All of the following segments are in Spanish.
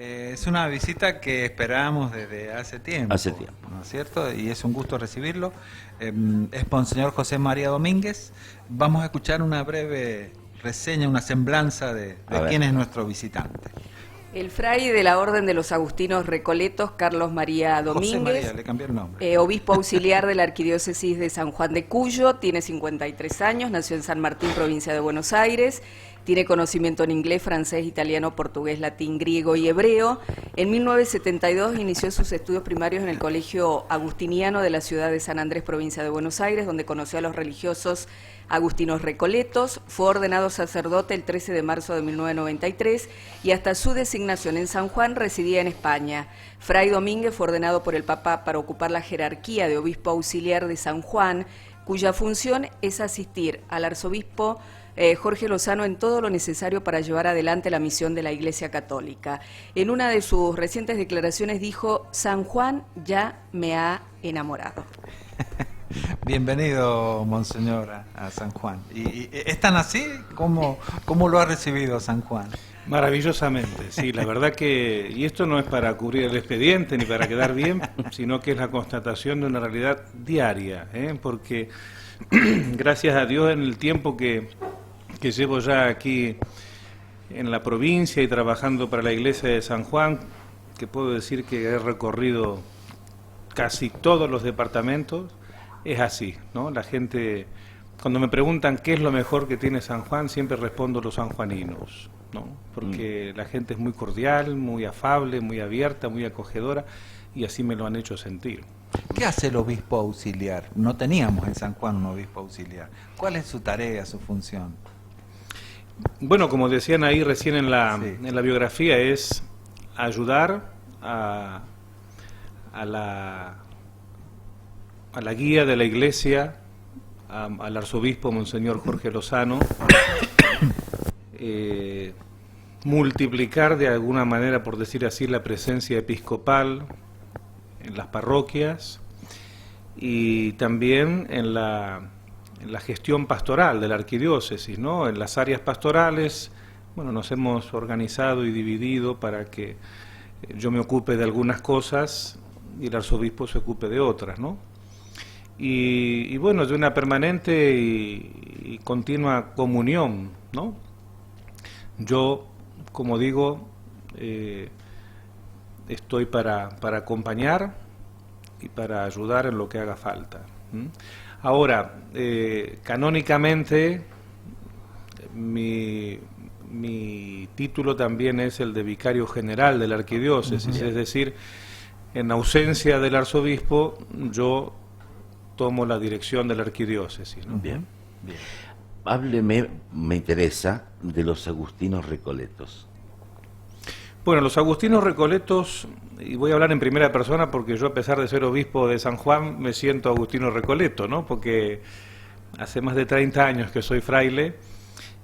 Es una visita que esperábamos desde hace tiempo. Hace tiempo. ¿No es cierto? Y es un gusto recibirlo. Es Monseñor José María Domínguez. Vamos a escuchar una breve reseña, una semblanza de quién es nuestro visitante. El fraile de la Orden de los Agustinos Recoletos, Carlos María Domínguez, José María, le cambié el nombre. Obispo auxiliar de la Arquidiócesis de San Juan de Cuyo, tiene 53 años, nació en San Martín, provincia de Buenos Aires, tiene conocimiento en inglés, francés, italiano, portugués, latín, griego y hebreo. En 1972 inició sus estudios primarios en el Colegio Agustiniano de la ciudad de San Andrés, provincia de Buenos Aires, donde conoció a los religiosos agustinos recoletos. Fue ordenado sacerdote el 13 de marzo de 1993 y hasta su designación en San Juan residía en España. Fray Domínguez fue ordenado por el Papa para ocupar la jerarquía de obispo auxiliar de San Juan, cuya función es asistir al arzobispo Jorge Lozano en todo lo necesario para llevar adelante la misión de la Iglesia Católica. En una de sus recientes declaraciones dijo: San Juan ya me ha enamorado. Bienvenido, Monseñor, a San Juan. ¿Y es tan así? ¿Cómo lo ha recibido San Juan? Maravillosamente, sí, la verdad que, y esto no es para cubrir el expediente ni para quedar bien, sino que es la constatación de una realidad diaria, porque gracias a Dios en el tiempo que llevo ya aquí en la provincia y trabajando para la iglesia de San Juan, que puedo decir que he recorrido casi todos los departamentos, es así, ¿no? La gente, cuando me preguntan qué es lo mejor que tiene San Juan, siempre respondo los sanjuaninos, ¿no? Porque la gente es muy cordial, muy afable, muy abierta, muy acogedora, y así me lo han hecho sentir. ¿Qué hace el obispo auxiliar? No teníamos en San Juan un obispo auxiliar. ¿Cuál es su tarea, su función? Bueno, como decían ahí recién en la biografía, es ayudar a la guía de la Iglesia, al arzobispo Monseñor Jorge Lozano, multiplicar de alguna manera, por decir así, la presencia episcopal en las parroquias y también en la gestión pastoral de la arquidiócesis, ¿no? En las áreas pastorales, bueno, nos hemos organizado y dividido para que yo me ocupe de algunas cosas y el arzobispo se ocupe de otras, ¿no? Y bueno, de una permanente y continua comunión, ¿no? Yo, como digo, estoy para acompañar y para ayudar en lo que haga falta. Ahora, canónicamente, mi título también es el de vicario general de la arquidiócesis, es decir, en ausencia del arzobispo, yo tomo la dirección de la arquidiócesis, ¿no? Bien. Hábleme, me interesa, de los agustinos recoletos. Bueno, los agustinos recoletos, y voy a hablar en primera persona porque yo, a pesar de ser obispo de San Juan, me siento agustino recoleto, ¿no? Porque hace más de 30 años que soy fraile,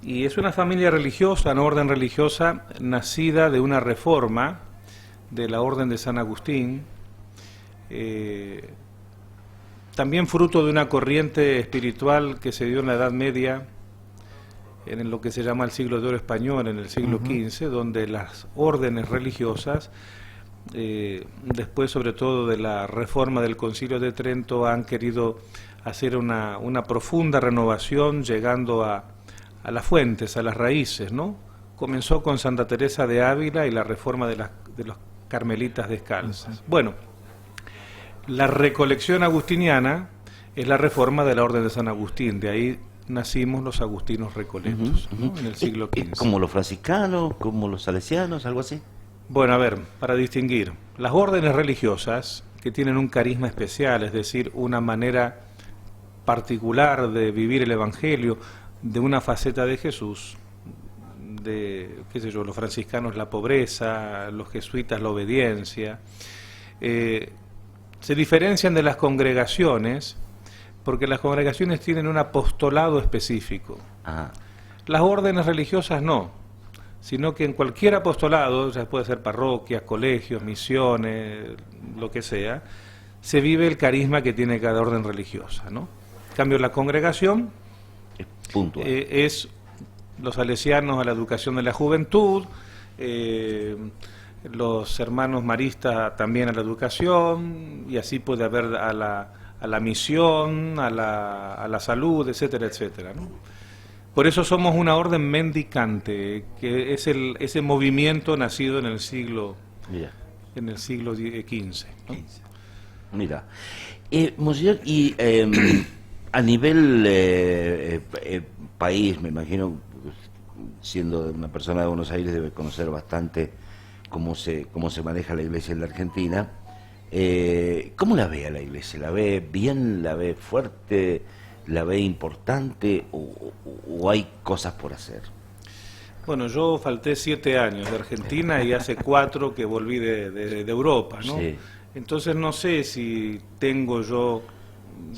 y es una familia religiosa, una orden religiosa, nacida de una reforma de la Orden de San Agustín, también fruto de una corriente espiritual que se dio en la Edad Media, en lo que se llama el siglo de oro español, en el siglo XV, donde las órdenes religiosas, después sobre todo de la reforma del Concilio de Trento, han querido hacer una profunda renovación, llegando a las fuentes, a las raíces, ¿no? Comenzó con Santa Teresa de Ávila y la reforma de los carmelitas descalzas. Bueno, la recolección agustiniana es la reforma de la Orden de San Agustín, de ahí nacimos los agustinos recoletos, ¿no? En el siglo XV. ¿Como los franciscanos, como los salesianos, algo así? Bueno, a ver, para distinguir, las órdenes religiosas que tienen un carisma especial, es decir, una manera particular de vivir el Evangelio, de una faceta de Jesús, de, qué sé yo, los franciscanos la pobreza, los jesuitas la obediencia, se diferencian de las congregaciones porque las congregaciones tienen un apostolado específico. Ajá. Las órdenes religiosas no, sino que en cualquier apostolado, ya puede ser parroquias, colegios, misiones, lo que sea, se vive el carisma que tiene cada orden religiosa, ¿no? En cambio, la congregación es los salesianos a la educación de la juventud, los hermanos maristas también a la educación, y así puede haber a la misión, a la salud, etcétera, etcétera, ¿no? Por eso somos una orden mendicante, que es ese movimiento nacido en el siglo XV, ¿no? Mira, Monseñor, y a nivel país, me imagino, siendo una persona de Buenos Aires, debe conocer bastante cómo se maneja la Iglesia en la Argentina. ¿Cómo la ve a la Iglesia? ¿La ve bien? ¿La ve fuerte? ¿La ve importante? ¿O hay cosas por hacer? Bueno, yo falté 7 años de Argentina y hace 4 que volví de Europa, ¿no? Sí. Entonces no sé si tengo yo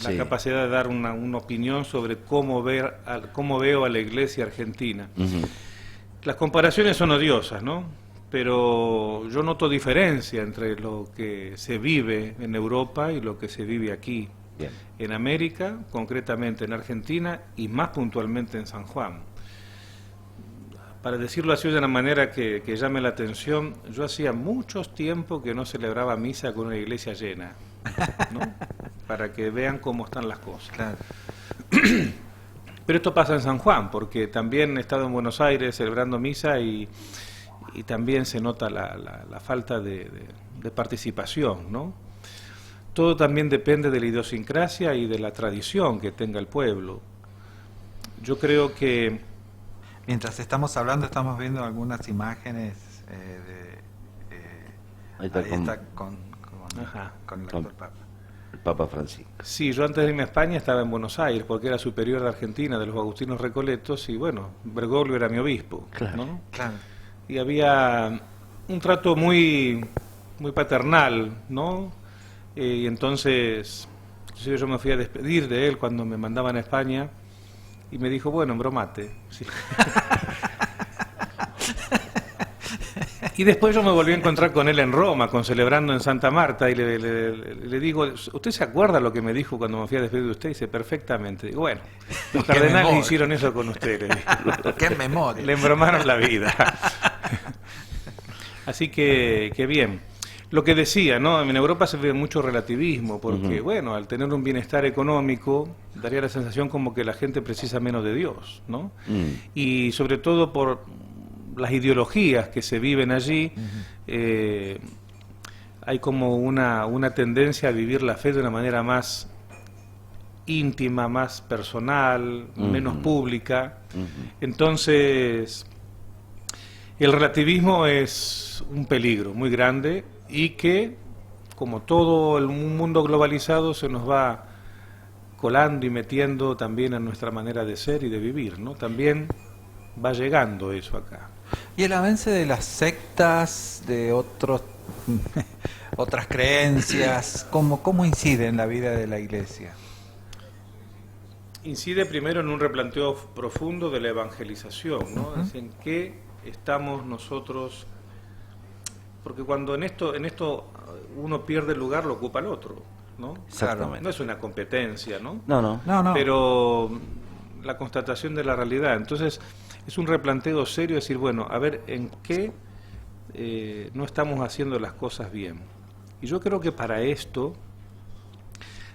la capacidad de dar una opinión sobre cómo veo a la Iglesia argentina. Uh-huh. Las comparaciones son odiosas, ¿no? Pero yo noto diferencia entre lo que se vive en Europa y lo que se vive aquí. Bien. En América, concretamente en Argentina y más puntualmente en San Juan. Para decirlo así de una manera que llame la atención, yo hacía muchos tiempo que no celebraba misa con una iglesia llena, ¿no? Para que vean cómo están las cosas. Claro. Pero esto pasa en San Juan, porque también he estado en Buenos Aires celebrando misa y también se nota la falta de participación, ¿no? Todo también depende de la idiosincrasia y de la tradición que tenga el pueblo. Yo creo que Mientras estamos hablando, estamos viendo algunas imágenes Ahí está con el actual Papa. El Papa Francisco. sí, yo antes de irme a España estaba en Buenos Aires, porque era superior de Argentina, de los agustinos recoletos, y bueno, Bergoglio era mi obispo, Claro. ¿no? Claro. Y había un trato muy paternal, ¿no? Y entonces yo me fui a despedir de él cuando me mandaban a España, y me dijo, bueno, embromate. Sí. Y después yo me volví a encontrar con él en Roma, celebrando en Santa Marta, y le digo, ¿usted se acuerda lo que me dijo cuando me fui a despedir de usted? Y dice, perfectamente. Digo, bueno, los Qué cardenales memoria. hicieron eso con usted. ¡Qué memoria! Le embromaron la vida. Así que bien. Lo que decía, ¿no? En Europa se ve mucho relativismo, porque, bueno, al tener un bienestar económico, daría la sensación como que la gente precisa menos de Dios, ¿no? Y sobre todo por las ideologías que se viven allí, hay como una tendencia a vivir la fe de una manera más íntima, más personal, menos pública. Entonces, el relativismo es un peligro muy grande, y que, como todo el mundo globalizado, se nos va colando y metiendo también en nuestra manera de ser y de vivir, ¿no? También va llegando eso acá. Y el avance de las sectas, de otras creencias, ¿cómo incide en la vida de la Iglesia? Incide primero en un replanteo profundo de la evangelización, ¿no? Es en qué estamos nosotros. Porque cuando en esto uno pierde el lugar, lo ocupa el otro, ¿no? Exactamente. No es una competencia, ¿no? No. Pero la constatación de la realidad. Entonces, es un replanteo serio, decir, bueno, a ver, ¿en qué no estamos haciendo las cosas bien? Y yo creo que para esto,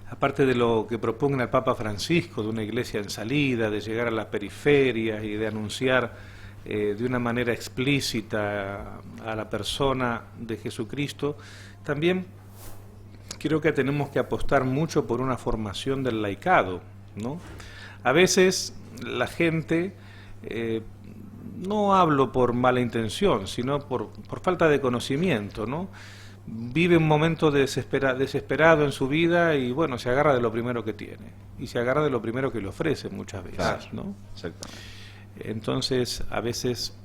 aparte de lo que propone el Papa Francisco, de una iglesia en salida, de llegar a las periferias y de anunciar de una manera explícita a la persona de Jesucristo, también creo que tenemos que apostar mucho por una formación del laicado, ¿no? A veces la gente, no hablo por mala intención, sino por falta de conocimiento, ¿no? Vive un momento desesperado en su vida y bueno, se agarra de lo primero que tiene, y se agarra de lo primero que le ofrece muchas veces, Claro. ¿no? Exactamente. Entonces, a veces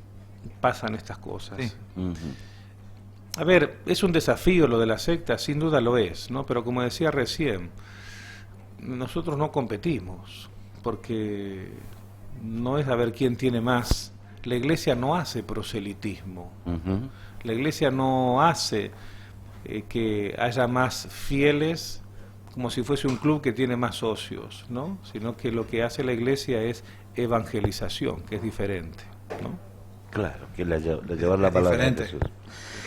pasan estas cosas. Sí. A ver, es un desafío lo de la secta, sin duda lo es, ¿no? Pero como decía recién, nosotros no competimos, porque no es a ver quién tiene más. La Iglesia no hace proselitismo. La Iglesia no hace que haya más fieles como si fuese un club que tiene más socios, ¿no? Sino que lo que hace la Iglesia es evangelización, que es diferente, ¿no? Claro, que llevar la palabra de diferente. Jesús.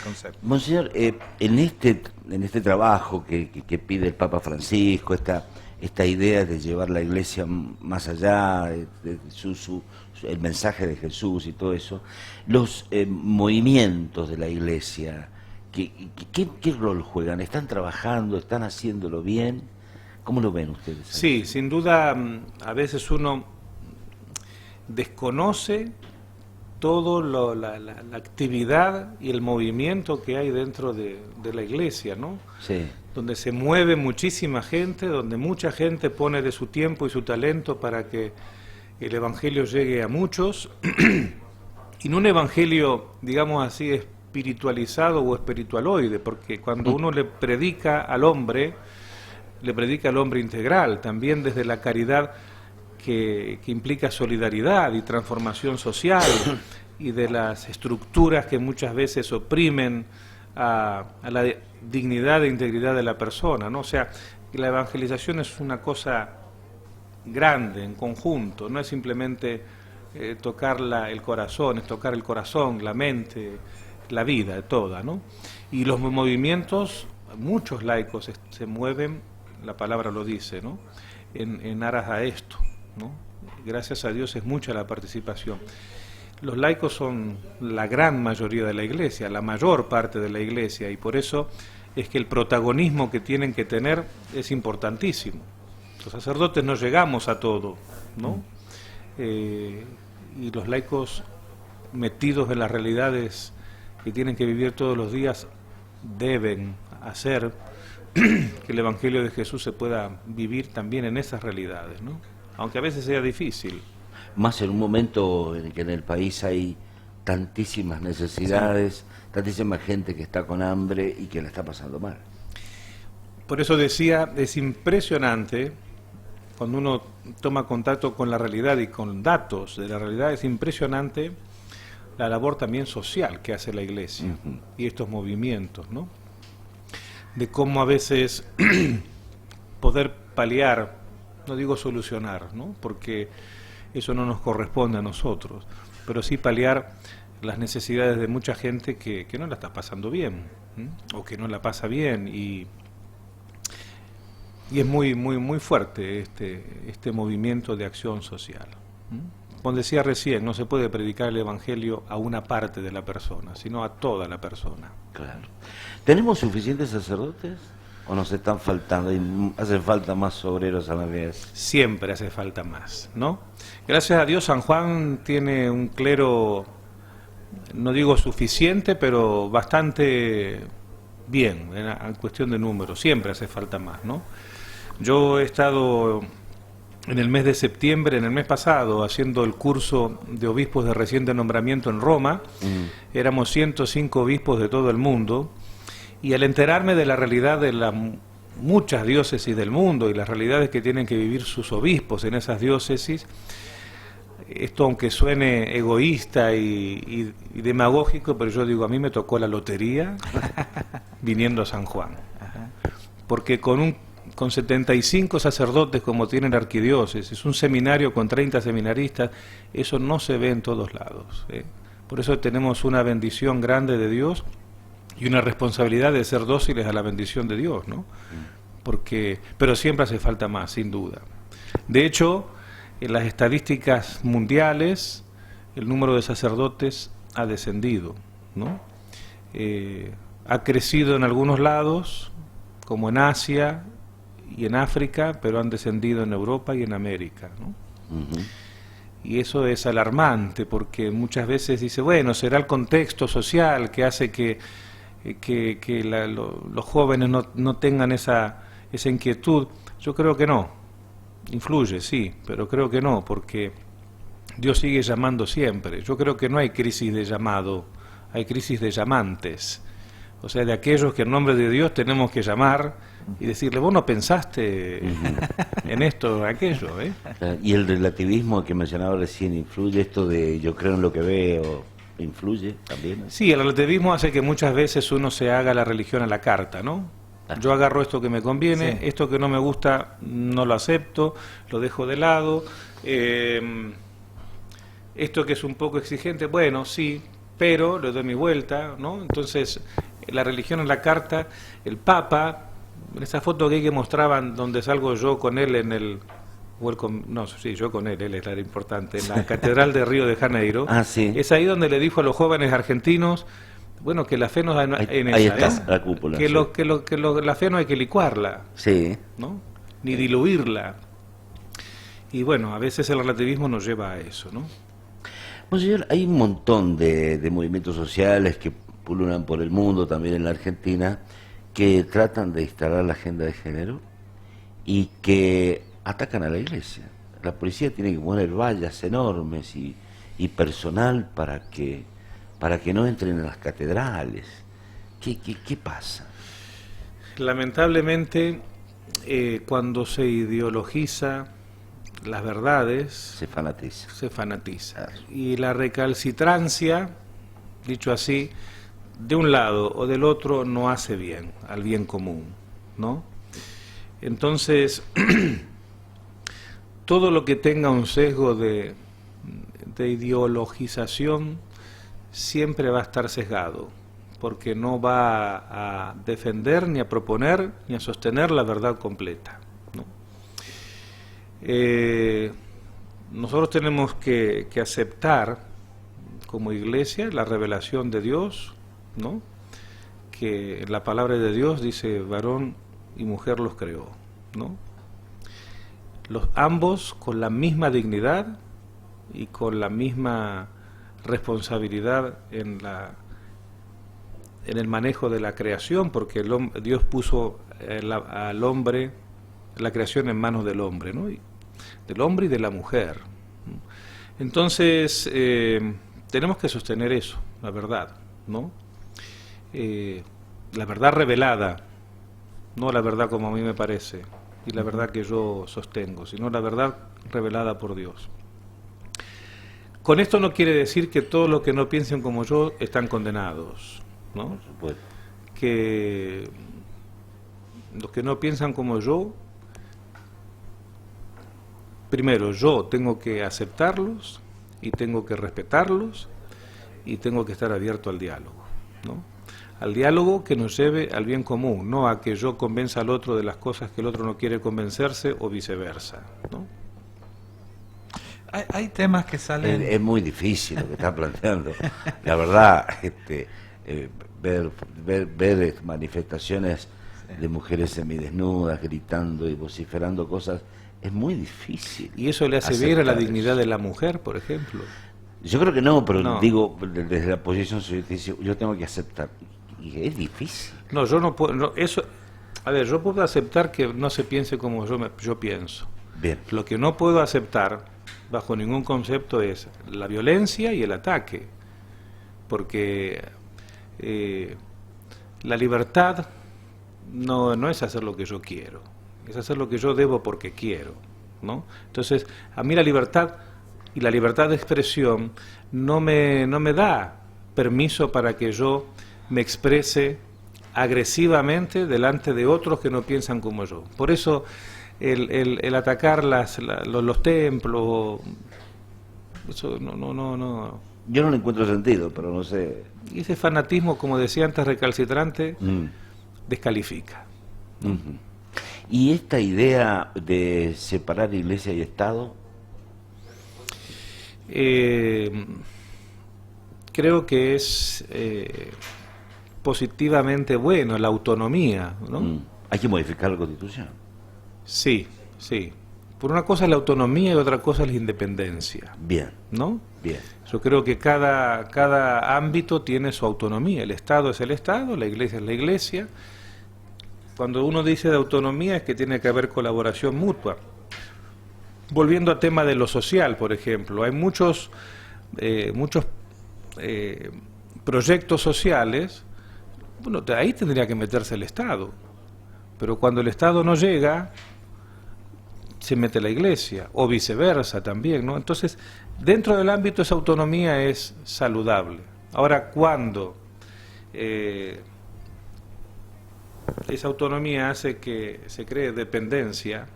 concepto. Monseñor, en este trabajo que pide el Papa Francisco, esta idea de llevar la Iglesia más allá, de el mensaje de Jesús y todo eso, los movimientos de la Iglesia, ¿qué rol juegan? ¿Están trabajando? ¿Están haciéndolo bien? ¿Cómo lo ven ustedes? Sí, sin duda, a veces uno desconoce todo la actividad y el movimiento que hay dentro de la Iglesia, ¿no? Sí. Donde se mueve muchísima gente, donde mucha gente pone de su tiempo y su talento para que el Evangelio llegue a muchos, y no un Evangelio, digamos así, espiritualizado o espiritualoide, porque cuando uno le predica al hombre integral, también desde la caridad que implica solidaridad y transformación social, y de las estructuras que muchas veces oprimen a la dignidad e integridad de la persona, ¿no? O sea, la evangelización es una cosa grande, en conjunto, no es simplemente tocar el corazón, es tocar el corazón, la mente, la vida toda, ¿no? Y los movimientos, muchos laicos se mueven, la palabra lo dice, ¿no? En aras a esto, ¿no? Gracias a Dios es mucha la participación. Los laicos son la gran mayoría de la Iglesia, la mayor parte de la Iglesia, y por eso es que el protagonismo que tienen que tener es importantísimo. Los sacerdotes no llegamos a todo, ¿no? Y los laicos metidos en las realidades que tienen que vivir todos los días deben hacer que el Evangelio de Jesús se pueda vivir también en esas realidades, ¿no? Aunque a veces sea difícil. Más en un momento en que en el país hay tantísimas necesidades, sí, tantísima gente que está con hambre y que la está pasando mal. Por eso decía, es impresionante, cuando uno toma contacto con la realidad y con datos de la realidad, es impresionante la labor también social que hace la Iglesia y estos movimientos, ¿no? De cómo a veces poder paliar, no digo solucionar, ¿no? Porque eso no nos corresponde a nosotros, pero sí paliar las necesidades de mucha gente que no la está pasando bien, o que no la pasa bien, y es muy fuerte este movimiento de acción social. Como decía recién, no se puede predicar el Evangelio a una parte de la persona, sino a toda la persona. Claro. ¿Tenemos suficientes sacerdotes o nos están faltando y hace falta más obreros a la vez? Siempre hace falta más, ¿no? Gracias a Dios San Juan tiene un clero, no digo suficiente, pero bastante bien en cuestión de números. Siempre hace falta más, ¿no? Yo he estado en el mes de septiembre, en el mes pasado, haciendo el curso de obispos de reciente nombramiento en Roma. Éramos 105 obispos de todo el mundo, y al enterarme de la realidad de las muchas diócesis del mundo y las realidades que tienen que vivir sus obispos en esas diócesis, esto aunque suene egoísta y demagógico, pero yo digo, a mí me tocó la lotería viniendo a San Juan, porque con 75 sacerdotes como tiene la arquidiócesis, un seminario con 30 seminaristas, eso no se ve en todos lados, ¿eh? Por eso tenemos una bendición grande de Dios y una responsabilidad de ser dóciles a la bendición de Dios, ¿no? Pero siempre hace falta más, sin duda. De hecho, en las estadísticas mundiales, el número de sacerdotes ha descendido, ¿no? Ha crecido en algunos lados, como en Asia y en África, pero han descendido en Europa y en América, ¿no? Y eso es alarmante, porque muchas veces dice, bueno, será el contexto social que hace que los jóvenes no tengan esa inquietud. Yo creo que no. Influye, sí, pero creo que no, porque Dios sigue llamando siempre. Yo creo que no hay crisis de llamado, hay crisis de llamantes. O sea, de aquellos que en nombre de Dios tenemos que llamar y decirle, vos no pensaste en esto o aquello, ¿eh? Y el relativismo que mencionaba recién, ¿influye esto de yo creo en lo que veo? ¿Influye también? Sí, el relativismo hace que muchas veces uno se haga la religión a la carta, ¿no? Yo agarro esto que me conviene, sí, esto que no me gusta no lo acepto, lo dejo de lado, esto que es un poco exigente, bueno, sí, pero le doy mi vuelta, ¿no? Entonces, la religión en la carta, el Papa, en esa foto que mostraban donde salgo yo con él en el... No, sí, yo con él era importante, en la Catedral de Río de Janeiro. Sí. Es ahí donde le dijo a los jóvenes argentinos, bueno, que la fe no en ahí esa, está, la cúpula. que, Sí. la fe no hay que licuarla, Sí. ¿no? Ni diluirla. Y bueno, a veces el relativismo nos lleva a eso, ¿no? Monseñor, hay un montón de movimientos sociales que pululan por el mundo, también en la Argentina, que tratan de instalar la agenda de género y que atacan a la iglesia. La policía tiene que poner vallas enormes y personal para que no entren en las catedrales. ¿Qué pasa? Lamentablemente, cuando se ideologiza las verdades, Se fanatiza. se fanatiza. Claro. Y la recalcitrancia, dicho así, de un lado o del otro no hace bien, al bien común, ¿no? Entonces, todo lo que tenga un sesgo de ideologización siempre va a estar sesgado, porque no va a defender, ni a proponer, ni a sostener la verdad completa, ¿no? Nosotros tenemos que aceptar como iglesia la revelación de Dios, ¿no? Que la palabra de Dios dice varón y mujer los creó, ¿no? Ambos con la misma dignidad y con la misma responsabilidad en el manejo de la creación, porque Dios puso al hombre, la creación en manos del hombre, ¿no? Del hombre y de la mujer. Entonces, tenemos que sostener eso, la verdad, ¿no? La verdad revelada, no la verdad como a mí me parece, y la verdad que yo sostengo, sino la verdad revelada por Dios. Con esto no quiere decir que todos los que no piensen como yo están condenados, ¿no? Por supuesto. Que los que no piensan como yo, primero yo tengo que aceptarlos y tengo que respetarlos y tengo que estar abierto al diálogo, ¿no? Al diálogo que nos lleve al bien común, no a que yo convenza al otro de las cosas que el otro no quiere convencerse o viceversa, ¿no? Hay temas que salen... Es muy difícil lo que está planteando. La verdad, ver manifestaciones de mujeres semidesnudas gritando y vociferando cosas es muy difícil. ¿Y eso le hace bien a la dignidad de la mujer, por ejemplo? Yo creo que no, pero No. digo, desde la posición yo tengo que aceptar. Y es difícil. No, yo no puedo... No, eso, a ver, yo puedo aceptar que no se piense como yo pienso. Bien. Lo que no puedo aceptar, bajo ningún concepto, es la violencia y el ataque. Porque la libertad no es hacer lo que yo quiero, es hacer lo que yo debo porque quiero, ¿no? Entonces, a mí la libertad y la libertad de expresión no me da permiso para que yo me exprese agresivamente delante de otros que no piensan como yo. Por eso el atacar los templos, eso no. Yo no le encuentro sentido, pero no sé. Y ese fanatismo, como decía antes, recalcitrante, descalifica. Uh-huh. ¿Y esta idea de separar iglesia y Estado? Creo que es positivamente bueno la autonomía, ¿no? Hay que modificar la Constitución. Sí. Por una cosa es la autonomía y otra cosa es la independencia. Bien. ¿No? Bien. Yo creo que cada ámbito tiene su autonomía. El Estado es el Estado, la Iglesia es la Iglesia. Cuando uno dice de autonomía es que tiene que haber colaboración mutua. Volviendo al tema de lo social, por ejemplo, hay muchos proyectos sociales. Bueno, ahí tendría que meterse el Estado. Pero cuando el Estado no llega, se mete la Iglesia, o viceversa también, ¿no? Entonces, dentro del ámbito esa autonomía es saludable. Ahora, cuando esa autonomía hace que se cree dependencia,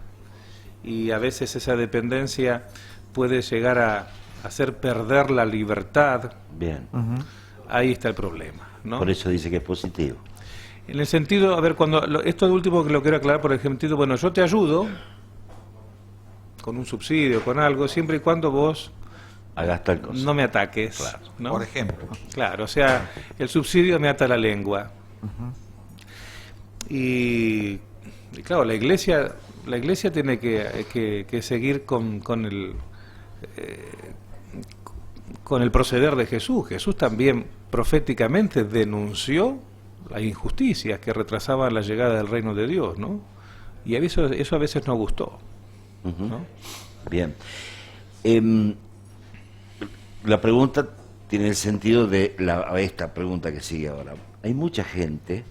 y a veces esa dependencia puede llegar a hacer perder la libertad, Bien. ahí está el problema, ¿no? Por eso dice que es positivo. En el sentido, a ver, esto último que lo quiero aclarar por el sentido, bueno, yo te ayudo con un subsidio, con algo, siempre y cuando vos Hagas tal cosa. no me ataques, Claro. ¿no? Por ejemplo. Claro, o sea, el subsidio me ata la lengua. Y claro, la iglesia tiene que seguir con el proceder de Jesús. Jesús también proféticamente denunció las injusticias que retrasaban la llegada del reino de Dios, ¿no? Y eso a veces no gustó, ¿no? Bien. La pregunta tiene el sentido de esta pregunta que sigue ahora. Hay mucha gente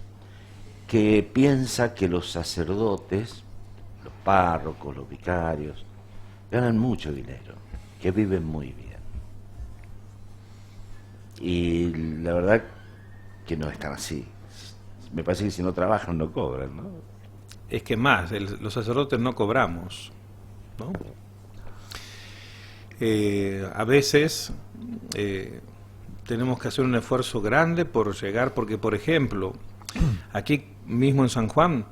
que piensa que los sacerdotes, los párrocos, los vicarios, ganan mucho dinero, que viven muy bien. Y la verdad que no es tan así. Me parece que si no trabajan no cobran, ¿no? Es que más, los sacerdotes no cobramos, ¿no? A veces tenemos que hacer un esfuerzo grande por llegar, porque por ejemplo, aquí mismo en San Juan,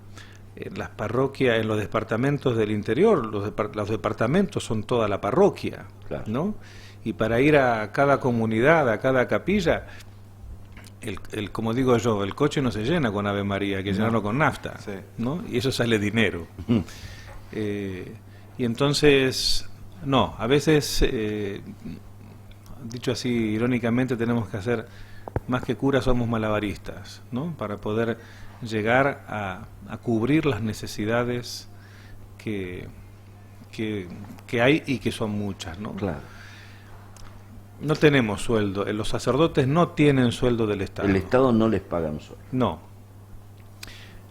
en las parroquias, en los departamentos del interior, los departamentos son toda la parroquia, Claro. ¿no? Y para ir a cada comunidad, a cada capilla, como digo yo, el coche no se llena con Ave María, hay que llenarlo con nafta, Sí. ¿no? Y eso sale dinero. Y entonces, no, a veces, dicho así irónicamente, tenemos que hacer, más que curas, somos malabaristas, ¿no? Para poder llegar a cubrir las necesidades que hay y que son muchas, ¿no? Claro. No tenemos sueldo, los sacerdotes no tienen sueldo del Estado. El Estado no les paga un sueldo. No.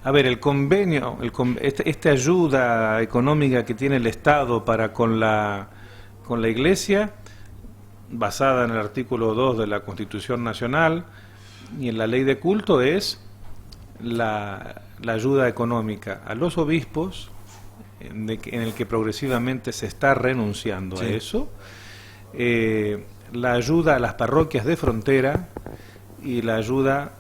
A ver, el convenio, esta ayuda económica que tiene el Estado para con la Iglesia, basada en el artículo 2 de la Constitución Nacional y en la ley de culto, es la ayuda económica a los obispos, en el que progresivamente se está renunciando Sí. a eso, la ayuda a las parroquias de frontera y la ayuda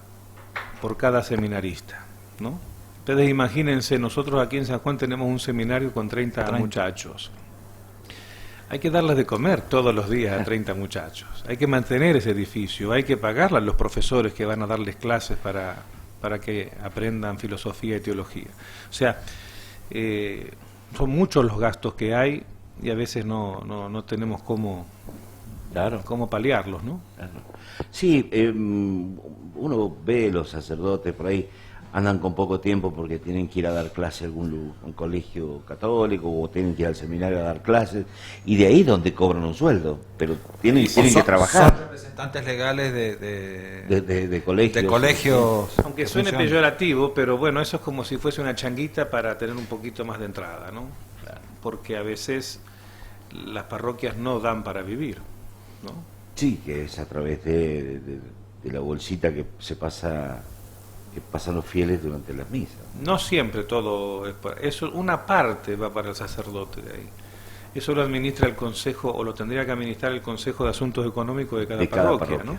por cada seminarista, ¿no? Ustedes imagínense, nosotros aquí en San Juan tenemos un seminario con 30 muchachos. Hay que darles de comer todos los días a 30 muchachos. Hay que mantener ese edificio, hay que pagarle a los profesores que van a darles clases para que aprendan filosofía y teología. O sea, son muchos los gastos que hay y a veces no tenemos cómo paliarlos, ¿no? Claro. Sí, uno ve los sacerdotes por ahí, andan con poco tiempo porque tienen que ir a dar clase a un colegio católico o tienen que ir al seminario a dar clases, y de ahí es donde cobran un sueldo, pero tienen que trabajar. Son representantes legales De colegios. de colegios. Aunque suene funcionan. peyorativo, pero bueno, eso es como si fuese una changuita para tener un poquito más de entrada, ¿no? Porque a veces las parroquias no dan para vivir, ¿no? Sí, que es a través de la bolsita que pasan los fieles durante las misas. No siempre todo es eso, una parte va para el sacerdote de ahí. Eso lo administra el Consejo, o lo tendría que administrar el Consejo de Asuntos Económicos de cada parroquia, ¿no?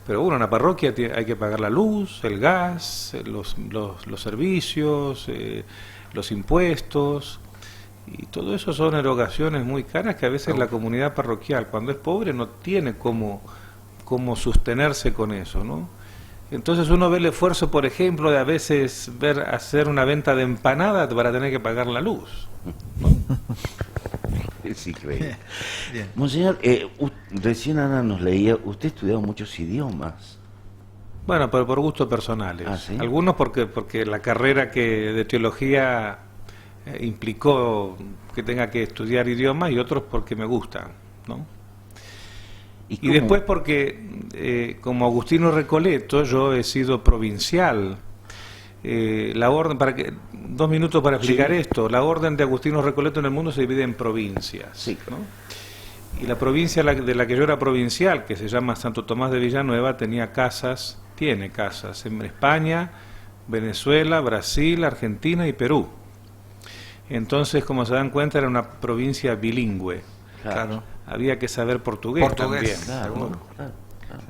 Pero bueno, una parroquia hay que pagar la luz, el gas, los servicios, los impuestos, y todo eso son erogaciones muy caras que a veces la comunidad parroquial, cuando es pobre, no tiene cómo sostenerse con eso, ¿no? Entonces uno ve el esfuerzo, por ejemplo, de a veces hacer una venta de empanadas para tener que pagar la luz, ¿no? Es increíble. Bien. Monseñor, recién Ana nos leía, usted ha estudiado muchos idiomas. Bueno, pero por gustos personales. Ah, ¿sí? Algunos porque la carrera de teología implicó que tenga que estudiar idiomas, y otros porque me gustan, ¿no? Y después porque, como Agustino Recoleto, yo he sido provincial. La orden, 2 minutos para explicar esto, la orden de Agustino Recoleto en el mundo se divide en provincias, Sí. ¿no? Y la provincia de la que yo era provincial, que se llama Santo Tomás de Villanueva, tiene casas en España, Venezuela, Brasil, Argentina y Perú. Entonces, como se dan cuenta, era una provincia bilingüe. Claro. Había que saber portugués también. Claro, seguro. claro.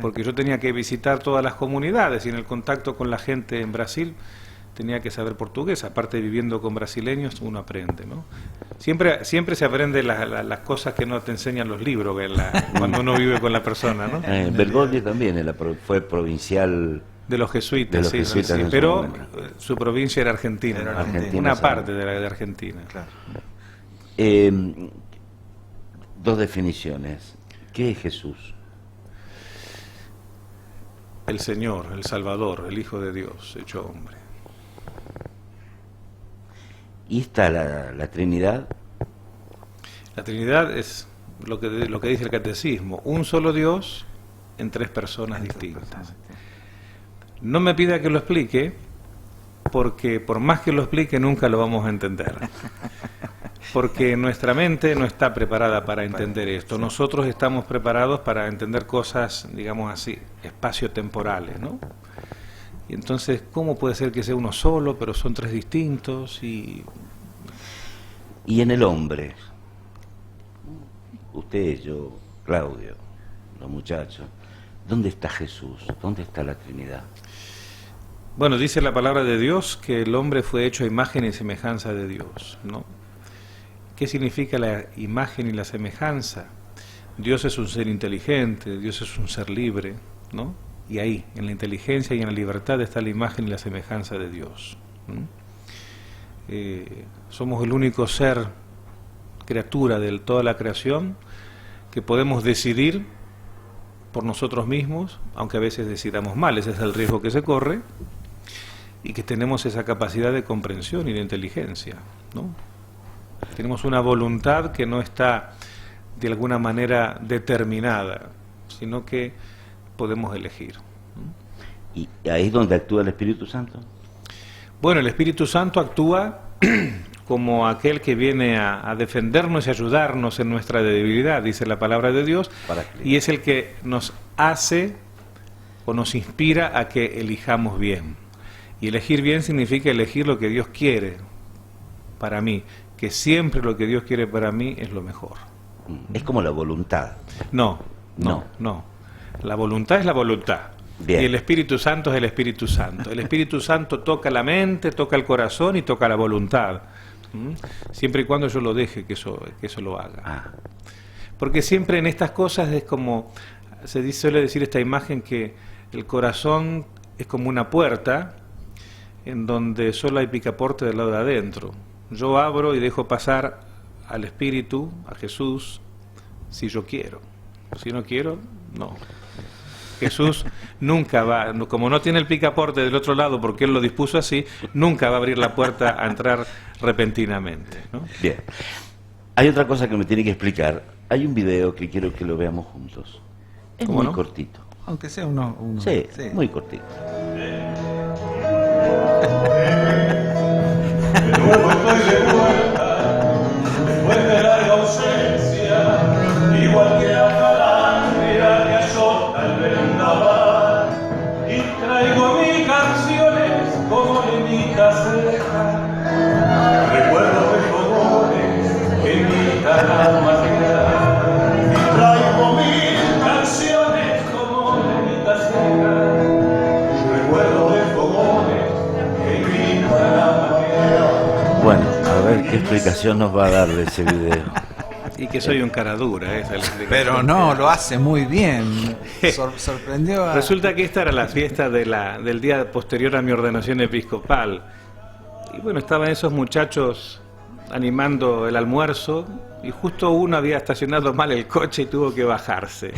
porque yo tenía que visitar todas las comunidades y en el contacto con la gente en Brasil tenía que saber portugués. Aparte, viviendo con brasileños uno aprende, ¿no? Siempre se aprende las cosas que no te enseñan los libros cuando uno vive con la persona, ¿no? Bergoglio también fue provincial de los jesuitas, sí, pero su provincia era Argentina, una parte de Argentina. Claro. Dos definiciones. ¿Qué es Jesús? El Señor, el Salvador, el Hijo de Dios, hecho hombre. ¿Y está la Trinidad? La Trinidad es lo que dice el catecismo, un solo Dios en tres personas distintas. No me pida que lo explique, porque por más que lo explique nunca lo vamos a entender. Porque nuestra mente no está preparada para entender esto. Nosotros estamos preparados para entender cosas, digamos así, espacio-temporales, ¿no? Y entonces, ¿cómo puede ser que sea uno solo, pero son tres distintos? Y en el hombre, usted, yo, Claudio, los muchachos, ¿dónde está Jesús? ¿Dónde está la Trinidad? bueno, dice la palabra de Dios que el hombre fue hecho a imagen y semejanza de Dios, ¿no? ¿Qué significa la imagen y la semejanza? Dios es un ser inteligente, Dios es un ser libre, ¿no? Y ahí, en la inteligencia y en la libertad está la imagen y la semejanza de Dios. Somos el único ser, criatura de toda la creación, que podemos decidir por nosotros mismos, aunque a veces decidamos mal, ese es el riesgo que se corre, y que tenemos esa capacidad de comprensión y de inteligencia, ¿no? Tenemos una voluntad que no está de alguna manera determinada, sino que podemos elegir. ¿Y ahí es donde actúa el Espíritu Santo? Bueno, el Espíritu Santo actúa como aquel que viene a defendernos y ayudarnos en nuestra debilidad, dice la palabra de Dios, y es el que nos hace o nos inspira a que elijamos bien. Y elegir bien significa elegir lo que Dios quiere para mí, que siempre lo que Dios quiere para mí es lo mejor. Es como la voluntad. No. La voluntad es la voluntad. Bien. Y el Espíritu Santo es el Espíritu Santo. El Espíritu Santo toca la mente, toca el corazón y toca la voluntad. Siempre y cuando yo lo deje que eso lo haga. Porque siempre en estas cosas es como, suele decir esta imagen que el corazón es como una puerta en donde solo hay picaporte del lado de adentro. Yo abro y dejo pasar al Espíritu, a Jesús, si yo quiero. Si no quiero, no. Jesús nunca va, como no tiene el picaporte del otro lado porque Él lo dispuso así, nunca va a abrir la puerta a entrar repentinamente, ¿no? Bien. Hay otra cosa que me tiene que explicar. Hay un video que quiero que lo veamos juntos. Es muy cortito. Aunque sea uno. Sí, muy cortito. Estoy de vuelta, después de larga ausencia, igual que la calandria que azota el vendaval, y traigo mis canciones como lenitas lejas, recuerdos de fogones que invitan a manejar, y traigo mis canciones como lenitas lejas, recuerdos de fogones que invitan a manejar. Bueno, a ver qué explicación nos va a dar de ese video. Y que soy un cara dura, esa es la explicación. Pero no, lo hace muy bien. Sorprendió a... Resulta que esta era la fiesta del día posterior a mi ordenación episcopal. Y bueno, estaban esos muchachos animando el almuerzo y justo uno había estacionado mal el coche y tuvo que bajarse.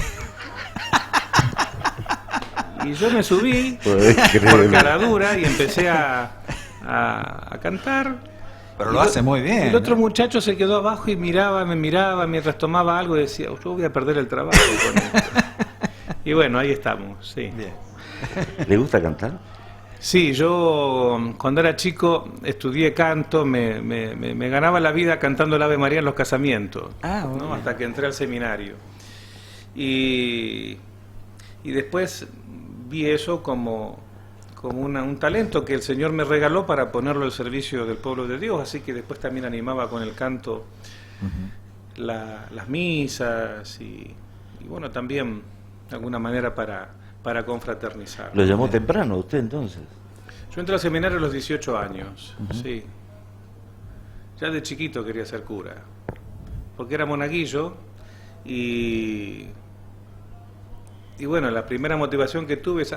Y yo me subí por cara dura y empecé a cantar. Pero lo hace muy bien. El otro muchacho se quedó abajo y me miraba mientras tomaba algo y decía, yo voy a perder el trabajo con esto. Y bueno, ahí estamos, sí. Bien. ¿Le gusta cantar? Sí, yo cuando era chico estudié canto, me ganaba la vida cantando el Ave María en los casamientos, ¿no? Hasta que entré al seminario. Y después vi eso como un talento que el Señor me regaló para ponerlo al servicio del pueblo de Dios, así que después también animaba con el canto las misas y bueno, también de alguna manera para confraternizar. ¿Lo llamó temprano usted entonces? Yo entré al seminario a los 18 años, sí. Ya de chiquito quería ser cura, porque era monaguillo y bueno, la primera motivación que tuve es,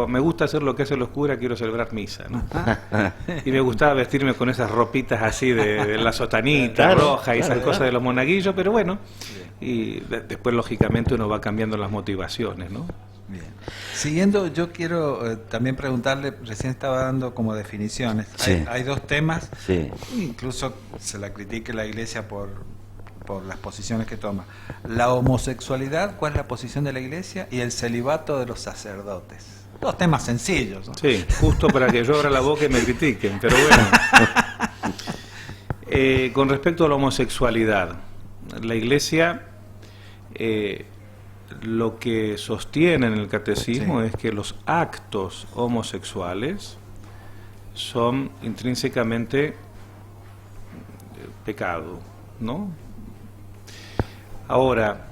me gusta hacer lo que hacen los curas, quiero celebrar misa, ¿no? Y me gustaba vestirme con esas ropitas así de la sotanita roja y esas cosas de los monaguillos, pero bueno, y después lógicamente uno va cambiando las motivaciones, ¿no? Bien. Siguiendo, yo quiero también preguntarle, recién estaba dando como definiciones, Sí. hay dos temas, Sí. incluso se la critique la Iglesia por las posiciones que toma. La homosexualidad, ¿cuál es la posición de la Iglesia? Y el celibato de los sacerdotes. Dos temas sencillos, ¿no? Sí, justo para que yo abra la boca y me critiquen, pero bueno. Con respecto a la homosexualidad, la Iglesia lo que sostiene en el catecismo es que los actos homosexuales son intrínsecamente pecado, ¿no? Ahora,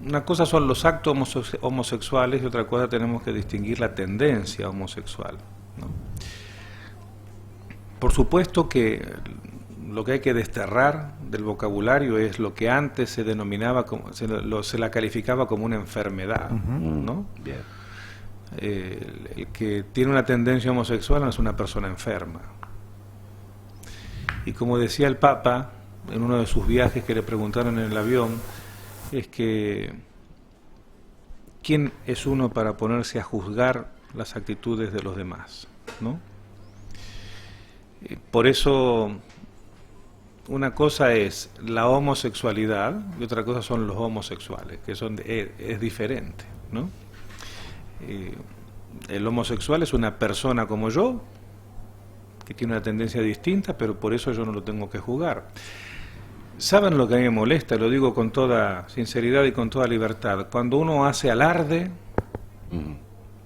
una cosa son los actos homosexuales y otra cosa tenemos que distinguir la tendencia homosexual, ¿no? Por supuesto que lo que hay que desterrar del vocabulario es lo que antes se denominaba como, se la calificaba como una enfermedad, ¿no? Bien. El que tiene una tendencia homosexual no es una persona enferma. Y como decía el Papa en uno de sus viajes que le preguntaron en el avión, es que ¿quién es uno para ponerse a juzgar las actitudes de los demás, ¿no? Por eso una cosa es la homosexualidad y otra cosa son los homosexuales, que es diferente, ¿no? El homosexual es una persona como yo, que tiene una tendencia distinta, pero por eso yo no lo tengo que juzgar. ¿Saben lo que a mí me molesta? Lo digo con toda sinceridad y con toda libertad. Cuando uno hace alarde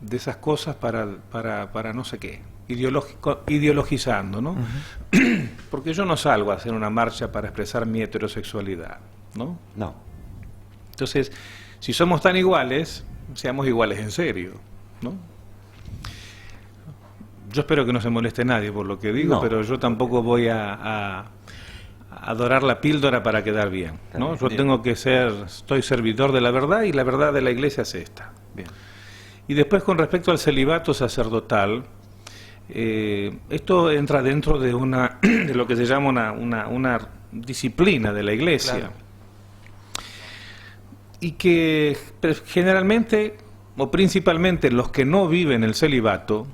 de esas cosas para no sé qué, ideologizando, ¿no? Porque yo no salgo a hacer una marcha para expresar mi heterosexualidad, ¿no? No. Entonces, si somos tan iguales, seamos iguales en serio, ¿no? Yo espero que no se moleste nadie por lo que digo, No. pero yo tampoco voy a adorar la píldora para quedar bien, ¿no? Yo tengo que estoy servidor de la verdad y la verdad de la Iglesia es esta. Bien. Y después con respecto al celibato sacerdotal, esto entra dentro de de lo que se llama una disciplina de la Iglesia. Claro. Y que generalmente o principalmente los que no viven el celibato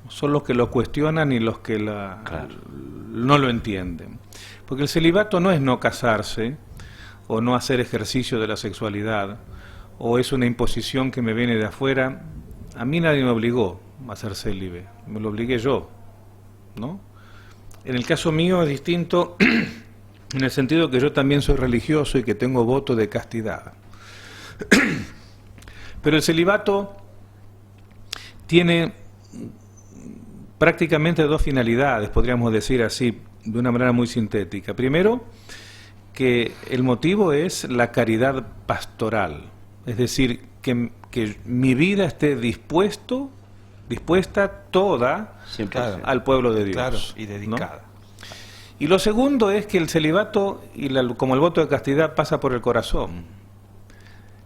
son los que lo cuestionan y los que no lo entienden. Porque el celibato no es no casarse o no hacer ejercicio de la sexualidad o es una imposición que me viene de afuera. A mí nadie me obligó a ser célibe, me lo obligué yo, ¿no? En el caso mío es distinto en el sentido que yo también soy religioso y que tengo voto de castidad. Pero el celibato tiene prácticamente dos finalidades, podríamos decir así, de una manera muy sintética. Primero, que el motivo es la caridad pastoral, es decir, que mi vida esté dispuesta toda al pueblo de Dios. Claro, y dedicada. ¿No? Y lo segundo es que el celibato, como el voto de castidad, pasa por el corazón.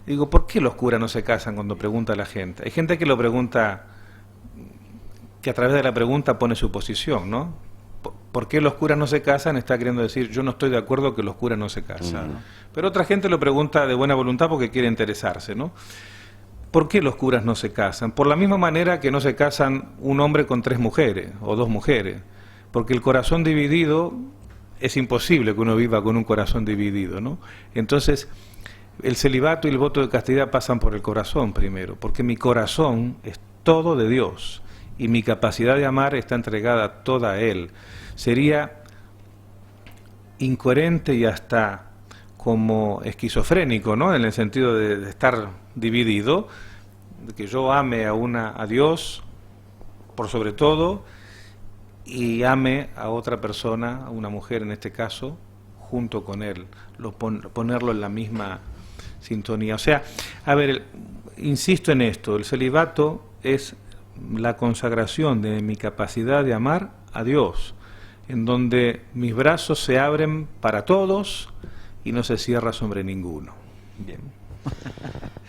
Digo, ¿por qué los curas no se casan cuando pregunta a la gente? Hay gente que lo pregunta, que a través de la pregunta pone su posición, ¿no? ¿Por qué los curas no se casan? Está queriendo decir, yo no estoy de acuerdo que los curas no se casan. Pero otra gente lo pregunta de buena voluntad porque quiere interesarse, ¿no? ¿Por qué los curas no se casan? Por la misma manera que no se casan un hombre con 3 mujeres o 2 mujeres. Porque el corazón dividido, es imposible que uno viva con un corazón dividido, ¿no? Entonces, el celibato y el voto de castidad pasan por el corazón primero, porque mi corazón es todo de Dios y mi capacidad de amar está entregada toda a Él. Sería incoherente y hasta como esquizofrénico, ¿no? En el sentido de estar dividido, de que yo ame a Dios por sobre todo y ame a otra persona, a una mujer en este caso, junto con Él, ponerlo en la misma sintonía. O sea, a ver, insisto en esto, el celibato es la consagración de mi capacidad de amar a Dios, en donde mis brazos se abren para todos y no se cierra sobre ninguno. Bien.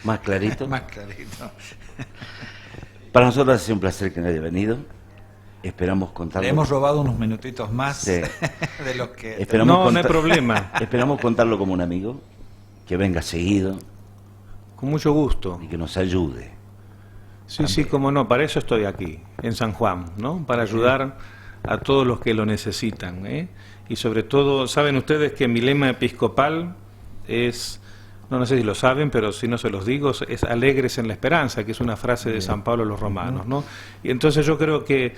¿Más clarito? Más clarito. Para nosotros ha sido un placer que haya venido. Esperamos contarlo. Le hemos robado unos minutitos más Sí. de los que... Esperamos No hay problema. Esperamos contarlo como un amigo, que venga seguido Con mucho gusto. y que nos ayude. Sí, sí, cómo no, para eso estoy aquí, en San Juan, ¿no? Para ayudar a todos los que lo necesitan, ¿eh? Y sobre todo, saben ustedes que mi lema episcopal es, no sé si lo saben, pero si no se los digo, es alegres en la esperanza, que es una frase de San Pablo a los romanos, ¿no? Y entonces yo creo que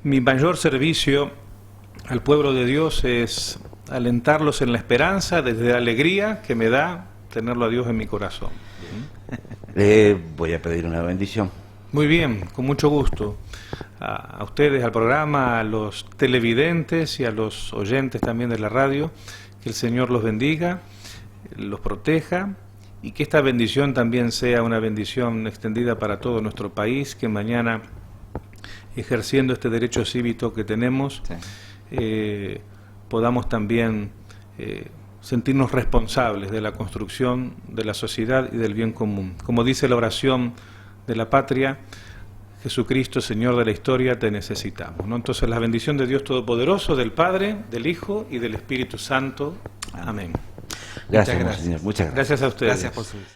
mi mayor servicio al pueblo de Dios es alentarlos en la esperanza, desde la alegría que me da tenerlo a Dios en mi corazón. Voy a pedir una bendición. Muy bien, con mucho gusto. A ustedes, al programa, a los televidentes y a los oyentes también de la radio, que el Señor los bendiga, los proteja y que esta bendición también sea una bendición extendida para todo nuestro país, que mañana, ejerciendo este derecho cívico que tenemos, podamos también sentirnos responsables de la construcción de la sociedad y del bien común. Como dice la oración de la patria, Jesucristo, Señor de la historia, te necesitamos, ¿no? Entonces, la bendición de Dios Todopoderoso, del Padre, del Hijo y del Espíritu Santo. Amén. Gracias, Muchas gracias. Monseñor. Muchas gracias. Gracias a ustedes. Gracias por su visita.